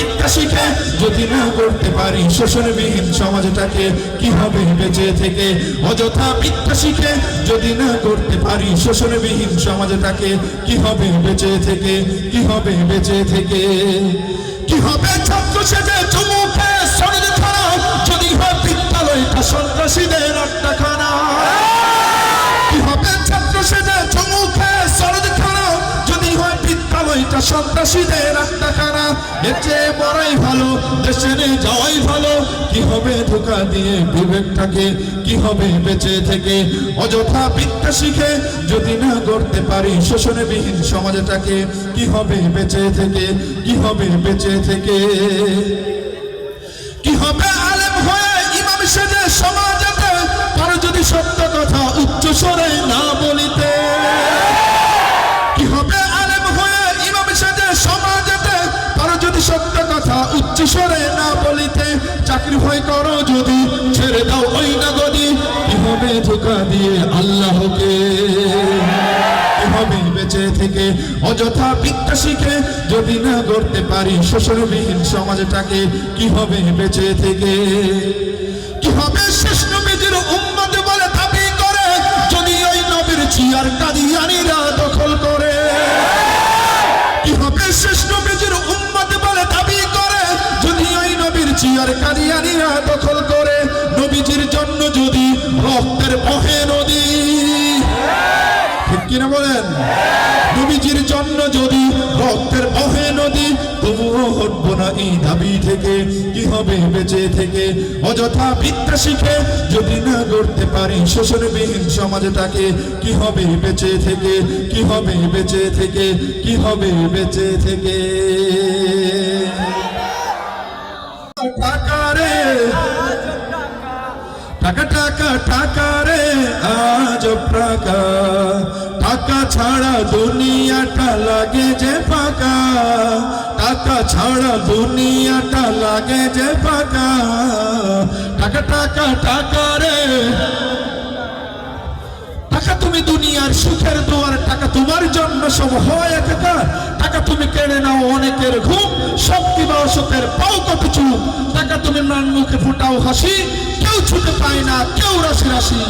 বিদ্যা শিখে যদি না করতে পারি শোষণবিহীন সমাজটাকে, কি হবে বেঁচে থেকে? অযথা বিদ্যা শিখে যদি না করতে পারি শোষণবিহীন সমাজটাকে, কি হবে বেঁচে থেকে? কি হবে বেঁচে থেকে? কি হবে ছাত্র সেজে চুমুকে সরদ খানা, যদি হয় বিদ্যালয়টা সন্ত্রাসীদের আড্ডাখানা? কি হবে ছাত্র সেজে চুমুকে সরদ খানা, যদি হয় বিদ্যালয়টা সন্ত্রাসীদের আড্ডাখানা? এর চেয়ে বড়াই ভালো, দেশে নিয়ে যাওয়াই ভালো। কি হবে ধোঁকা দিয়ে বিবেকটাকে, কি হবে বেঁচে থেকে? অযথা বিদ্যা শিখে যদি না করতে পারি শোষণবিহীন সমাজটাকে, কি হবে বেঁচে থেকে? কি হবে বেঁচে থেকে? কি হবে আলেম হয়ে ইমাম সেজে সমাজেতে, পারো যদি সত্য কথা উচ্চ স্বরে না বলিতে? কি হবে আলেম হয়ে ইমাম সেজে সমাজেতে, পারো যদি সত্য কথা উচ্চ স্বরে না বলিতে? চাকরি ভয় করো যদি ছেড়ে দাও ওই না গদি, কি হবে ধোঁকা দিয়ে আল্লাহকে? কি হবে বেঁচে থেকে? অযথা বিদ্যা শিখে যদি না করতে পারি শোষণবিহীন সমাজটাকে, কি হবে বেঁচে থেকে? কি হবে শেষ নবীর উম্মত বলে দাবি করে, যদি ওই নবীর চেয়ার কাদিয়ানীরা দখল করে? কি হবে শেষ নবীর উম্মত বলে দাবি করে, যদি ওই নবীর চেয়ার কাদিয়ানীরা দখল করে? নবীজির জন্য যদি রক্তের বহে নদী, ঠিক কিনা বলেন? নবীজির জন্য যদি রক্তের বহে নদী, তবুও হটবো না এই দাবি থেকে, কি হবে বেঁচে থেকে? অযথা বিদ্যা শিখে যদি না করতে পারি শোষণবিহীন সমাজটাকে, কি হবে বেঁচে থেকে? কি হবে বেঁচে থেকে? কি হবে বেঁচে থেকে? টাকা রে টাকা টাকা টাকা রে আজব টাকা, টাকা ছাড়া দুনিয়াটা লাগে যে ফাঁকা, টাকা ছাড়া দুনিয়াটা লাগে যে ফাঁকা। টাকা টাকা টাকা রে টাকা তুমি দুনিয়ার সুখের দুয়ার, টাকা তোমার জন্য সব হয় একাকার। টাকা তুমি কেড়ে নাও অনেকের ঘুম, শক্তি বা অসুখের পাও কত চুপ। টাকা তুমি মান মুখে ফুটাও হাসি, কেউ ছুটে পায় না কেউ রাশি রাশি।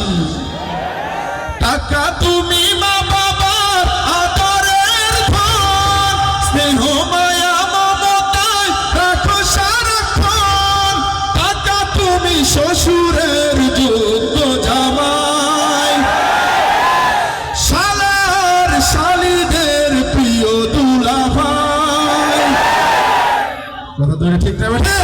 টাকা তুমি মা বাবার আদরের ধন, স্নেহ মায়া মমতায় রাখো সারাক্ষণ। টাকা তুমি শ্বশুরের যোগ্য জামাই, শালার শালিদের প্রিয় দুলাভাই। কথা তো ঠিক না বেটা?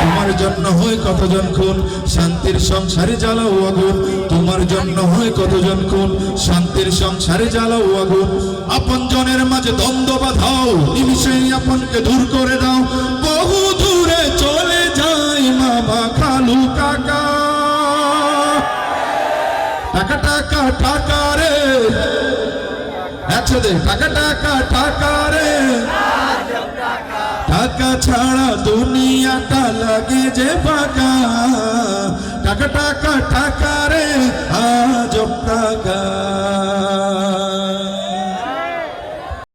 তোমার জন্য হয় কতজন খুন, শান্তির সংসারে জ্বালাও আগুন। তোমার জন্য হয় কতজন খুন, শান্তির সংসারে জ্বালাও আগুন। আপন জনের মাঝে দ্বন্দ্ব বাঁধাও, নিমিষেই আপনকে দূর করে দাও। বহু দূরে চলে যায় মামা খালু কাকা। টাকা টাকা টাকা রে একসাথে, টাকা টাকা টাকা রে। টাকা ছাড়া দুনিয়াটা লাগে যে ফাঁকা, টাকা টাকা টাকা রে আজব টাকা।